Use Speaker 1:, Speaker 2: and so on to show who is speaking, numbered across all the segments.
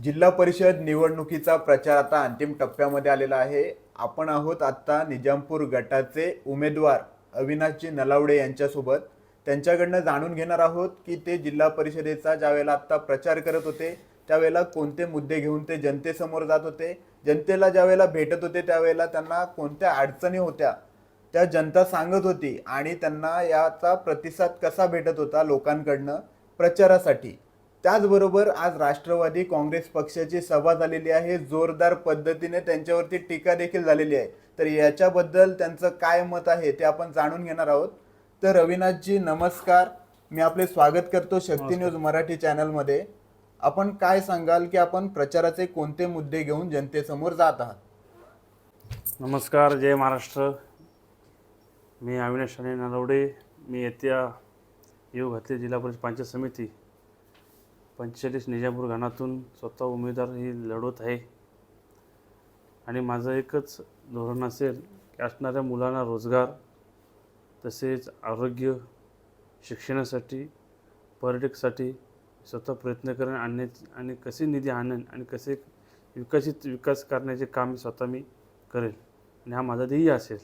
Speaker 1: जिल्हा परिषद निवडणुकीचा प्रचार आता अंतिम टप्प्यामध्ये आलेला आहे. आपण आहोत आता निजामपूर गटाचे उमेदवार अविनाशजी नलावडे यांच्यासोबत. त्यांच्याकडनं जाणून घेणार आहोत की ते जिल्हा परिषदेचा ज्यावेळेला आता प्रचार करत होते त्यावेळेला कोणते मुद्दे घेऊन ते जनतेसमोर जात होते, जनतेला ज्यावेळेला भेटत होते त्यावेळेला त्यांना कोणत्या अडचणी होत्या त्या जनता सांगत होती आणि त्यांना याचा प्रतिसाद कसा भेटत होता लोकांकडनं प्रचारासाठी. त्याचबरोबर आज राष्ट्रवादी काँग्रेस पक्षाची सभा झालेली आहे. जोरदार पद्धतीने त्यांच्यावरती टीका देखील झालेली आहे. तर याच्याबद्दल त्यांचं काय मत आहे ते आपण जाणून घेणार आहोत. तर अविनाशजी नमस्कार, मी आपले स्वागत करतो शक्ती न्यूज मराठी चॅनलमध्ये. आपण काय सांगाल की आपण प्रचाराचे कोणते मुद्दे घेऊन जनतेसमोर जात आहात?
Speaker 2: नमस्कार, जय महाराष्ट्र. मी अविनाश नलावडे. मी येत्या येऊ घातली जिल्हा परिषद पंचायत समिती 45 निजामपूर गणातून स्वतः उमेदवार ही लढवत आहे. आणि माझं एकच धोरण असेल की असणाऱ्या मुलांना रोजगार, तसेच आरोग्य, शिक्षणासाठी, पर्यटकासाठी स्वतः प्रयत्न करेन आणि कसे निधी आणेन आणि कसे विकास करण्याचे काम मी करेल आणि हा माझा ध्येय असेल.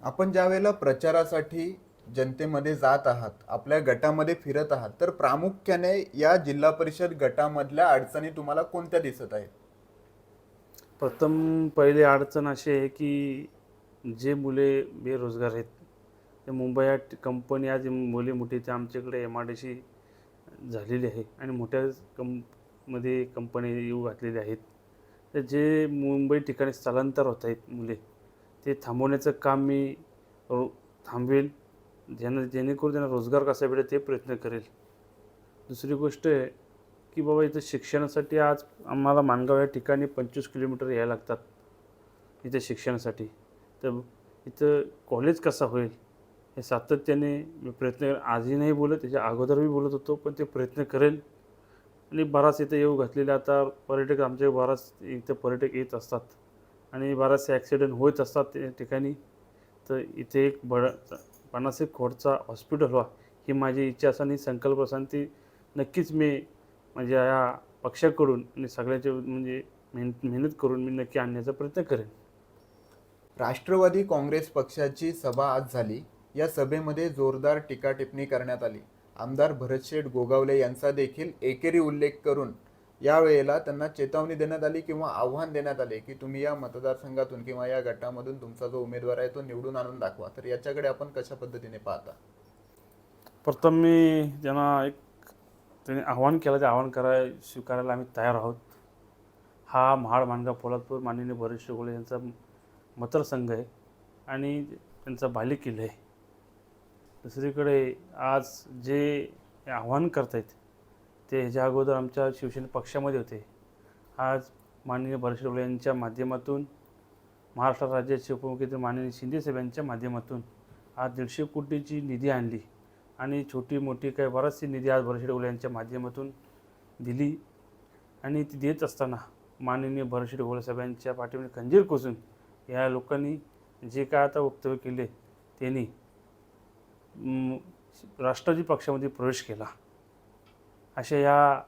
Speaker 1: आपण ज्या वेळेला प्रचारासाठी जनतेमध्ये जात आहात, आपल्या गटामध्ये फिरत आहात, तर प्रामुख्याने या जिल्हा परिषद गटामधल्या अडचणी तुम्हाला कोणत्या दिसत आहेत?
Speaker 2: प्रथम पहिली अडचण अशी आहे की जे मुले बेरोजगार आहेत ते मुंबईत कंपनी आज मुले मोठी ते आमच्याकडे MIDC झालेली आहे आणि मोठ्या मध्ये कंपनी येऊ घातलेल्या आहेत. तर जे मुंबई ठिकाणी स्थलांतर होत आहेत मुले, ते थांबवण्याचं काम मी थांबवेल. जेणेकरून त्यांना रोजगार कसा भेटेल ते प्रयत्न करेल. दुसरी गोष्ट आहे की बाबा इथं शिक्षणासाठी आज आम्हाला माणगाव या ठिकाणी 25 किलोमीटर यायला लागतात इथे शिक्षणासाठी. तर इथं कॉलेज कसा होईल हे सातत्याने मी प्रयत्न करेन. आजही नाही बोलत, त्याच्या अगोदरही बोलत होतो, पण ते प्रयत्न करेल. आणि बराच इथं येऊ घातलेले आता पर्यटक आमचे बराच इथं पर्यटक येत असतात आणि बराचसे ॲक्सिडेंट होत असतात त्या ठिकाणी. तर इथे एक 50 कोटीचा हॉस्पिटल व्हा ही माझी इच्छा असं आणि संकल्प असा ती नक्कीच मी माझ्या या पक्षाकडून आणि सगळ्यांचे म्हणजे मेहनत करून मी नक्की आणण्याचा प्रयत्न करेन.
Speaker 1: राष्ट्रवादी काँग्रेस पक्षाची सभा आज झाली. या सभेमध्ये जोरदार टीका टिप्पणी करण्यात आली. आमदार भरतशेठ गोगावले यांचा देखील एकेरी उल्लेख करून यावेळेला त्यांना चेतावणी देण्यात आली किंवा आव्हान देण्यात आले की तुम्ही या मतदारसंघातून किंवा या गटामधून तुमचा जो उमेदवार आहे तो निवडून आणून दाखवा. तर याच्याकडे आपण कशा पद्धतीने पाहता?
Speaker 2: प्रथम मी त्यांनी आव्हान केलं, ते आव्हान स्वीकारायला आम्ही तयार आहोत. हा महाड, माणगाव, पोलादपूर माननीय भरतशेठ गोगावले यांचा मतदारसंघ आहे आणि त्यांचा बालेकिल्ला आहे. दुसरीकडे आज जे आव्हान करतायत ते ह्याच्या अगोदर आमच्या शिवसेना पक्षामध्ये होते. आज माननीय भरतशेठ गोगावले यांच्या माध्यमातून, महाराष्ट्र राज्याचे उपमुख्यमंत्री माननीय शिंदेसाहेब यांच्या माध्यमातून आज 150 कोटीची निधी आणली आणि छोटी मोठी काही बराचशी निधी आज भरतशेठ गोगावले यांच्या माध्यमातून दिली. आणि ती देत असताना माननीय भरतशेठ गोगावले साहेबांच्या पाठीमध्ये खंजीर कोसून या लोकांनी जे काय आता वक्तव्य केले त्यांनी राष्ट्रवादी पक्षामध्ये प्रवेश केला. अशा या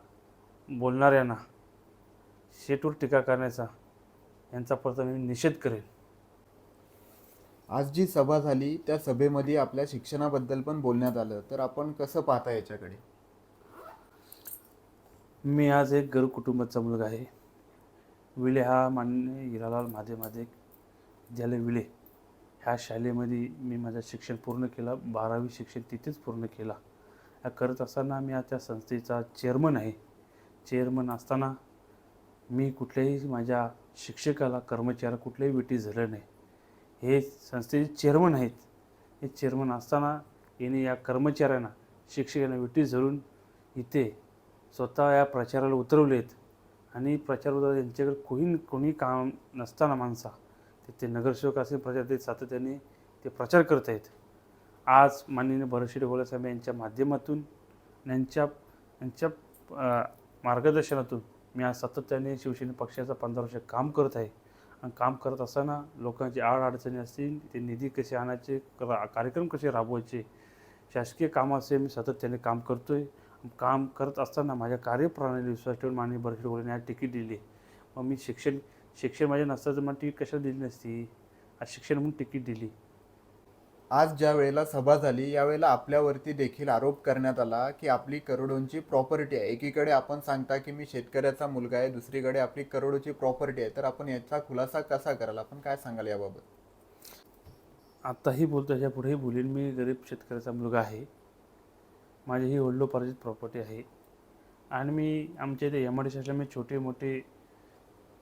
Speaker 2: बोलणाऱ्यांना, शेटवर टीका करण्याचा यांचा प्रथम मी निषेध करेन.
Speaker 1: आज जी सभा झाली त्या सभेमध्ये आपल्या शिक्षणाबद्दल पण बोलण्यात आलं, तर आपण कसं पाहता याच्याकडे?
Speaker 2: मी आज एक गरीब कुटुंबाचा मुलगा आहे. विले हा माननीय हिरालाल महादेव विद्यालय विले ह्या शाळेमध्ये मी माझं शिक्षण पूर्ण केलं. 12वी शिक्षण तिथेच पूर्ण केला. या करत असताना मी त्या संस्थेचा चेअरमन आहे. चेअरमन असताना मी कुठल्याही माझ्या शिक्षकाला, कर्मचाऱ्याला कुठल्याही वेटी झालं नाही. हे संस्थेचे चेअरमन आहेत. हे चेअरमन असताना यांनी या कर्मचाऱ्यांना, शिक्षकांना वेटी धरून इथे स्वतः या प्रचाराला उतरवलेत. आणि प्रचार यांच्याकडे कोणी काम नसताना माणसा ते नगरसेवक असेल, प्रचार ते सातत्याने ते प्रचार करत आहेत. आज माननीय भरतशेठ गोगावले साहेब यांच्या माध्यमातून, यांच्या मार्गदर्शनातून मी आज सातत्याने शिवसेना पक्षाचा 15 वर्ष काम करत आहे. आणि काम करत असताना लोकांची अडचणी असतील, ते निधी कसे आणायचे, कार्यक्रम कसे राबवायचे, शासकीय काम असे मी सातत्याने काम करतो आहे. काम करत असताना माझ्या कार्यप्रणाली विश्वास ठेवून माननीय बर्फी गोळेंनी आज तिकीट दिली. मग मी शिक्षण माझ्या नसतं तर मला तिकीट कशाला दिली नसती. आज शिक्षण म्हणून तिकीट दिली.
Speaker 1: आज ज्या वेळेला सभा झाली यावेळेला आपल्यावरती देखील आरोप करण्यात आला की आपली करोडोंची प्रॉपर्टी आहे. एकीकडे आपण सांगता की मी शेतकऱ्याचा मुलगा आहे, दुसरीकडे आपली करोडोची प्रॉपर्टी आहे. तर आपण याचा खुलासा कसा कराल? आपण काय सांगाल याबाबत?
Speaker 2: आत्ताही बोलतो, ह्याच्या पुढेही बोलेन. मी गरीब शेतकऱ्याचा मुलगा आहे. माझी ही वडिलोपार्जित प्रॉपर्टी आहे आणि मी आमच्या इथे MIDC मी छोटे मोठे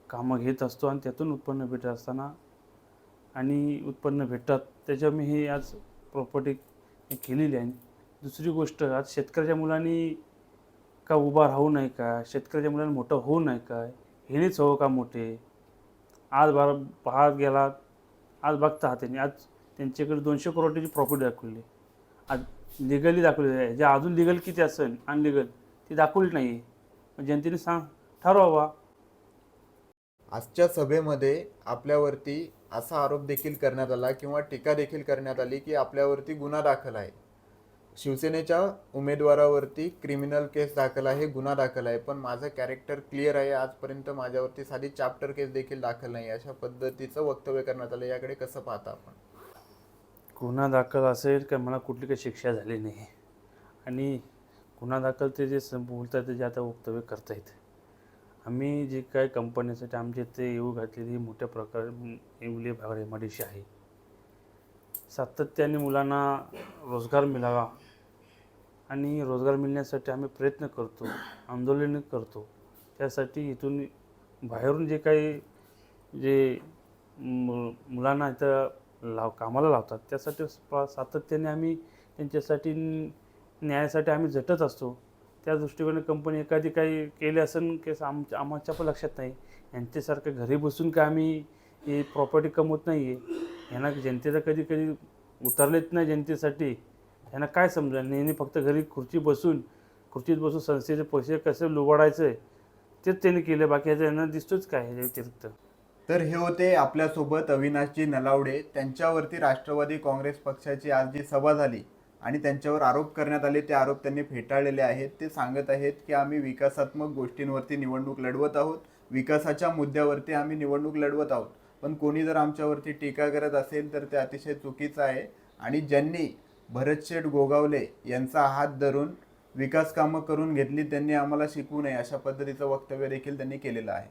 Speaker 2: कामं घेत असतो आणि त्यातून उत्पन्न भेटत असताना आणि उत्पन्न भेटतात त्याच्यावर मी ही आज प्रॉपर्टी केलेली आहे. दुसरी गोष्ट, आज शेतकऱ्याच्या मुलांनी का उभा राहू नये का? शेतकऱ्याच्या मुलांनी मोठं होऊ नये का? हेनेच हवं का मोठे? आज पाहत गेला, आज बघता त्यांनी आज त्यांच्याकडे 200 करोडची प्रॉपर्टी दाखवली. आज लिगली दाखवली आहे. जे अजून लिगल किती असेल, अनलिगल ती दाखवली नाही. मग जनतेने ठरवावा.
Speaker 1: आजच्या सभेमध्ये आपल्यावरती असा आरोप देखील करण्यात आला किंवा टीका देखील करण्यात आली की आपल्यावरती गुन्हा दाखल आहे. शिवसेनेच्या उमेदवारावरती क्रिमिनल केस दाखल आहे, गुन्हा दाखल आहे, पण माझं कॅरेक्टर क्लिअर आहे, आजपर्यंत माझ्यावरती साधी चॅप्टर केस देखील दाखल नाही, अशा पद्धतीचं वक्तव्य करण्यात आलं. याकडे कसं पाहता आपण?
Speaker 2: गुन्हा दाखल असेल का मला कुठली काही शिक्षा झाली नाही आणि गुन्हा दाखल ते जे बोलतात ते जे आता वक्तव्य करतायत. आम्ही जे काय कंपनीसाठी आमच्या इथे येऊ घातलेली मोठ्या प्रकारे येवले भागात MIDC आहे. सातत्याने मुलांना रोजगार मिळावा आणि रोजगार मिळण्यासाठी आम्ही प्रयत्न करतो, आंदोलन करतो. त्यासाठी इथून बाहेरून जे काही मुलांना इथं कामाला लावतात त्यासाठी सातत्याने आम्ही त्यांच्यासाठी न्यायासाठी आम्ही झटत असतो. त्या दृष्टिकोनाने कंपनी एखादी काही केले असेल की आमच्या पण लक्षात नाही. यांच्यासारखं घरी बसून का आम्ही ही प्रॉपर्टी कमवत नाही आहे. यांना जनतेचा कधी उतरलेच नाही जनतेसाठी. यांना काय समजेल? नेहमी फक्त घरी खुर्चीत बसून संस्थेचे पैसे कसे लुबाडायचे तेच त्यांनी केले. बाकी ह्याचं यांना दिसतोच काय ह्याच्या व्यतिरिक्त.
Speaker 1: तर हे होते आपल्यासोबत अविनाशजी नलावडे. त्यांच्यावरती राष्ट्रवादी काँग्रेस पक्षाची आज जी सभा झाली आणि त्यांच्यावर आरोप करण्यात आले ते आरोप त्यांनी फेटाळलेले आहेत. ते सांगत आहेत की आम्ही विकासात्मक गोष्टींवरती निवडणूक लढवत आहोत, विकासाच्या मुद्द्यावरती आम्ही निवडणूक लढवत आहोत. पण कोणी जर आमच्यावरती टीका करत असेल तर ते अतिशय चुकीचं आहे. आणि ज्यांनी भरतशेठ गोगावले यांचा हात धरून विकास कामं करून घेतली त्यांनी आम्हाला शिकवू नये, अशा पद्धतीचं वक्तव्य देखील त्यांनी केलेलं आहे.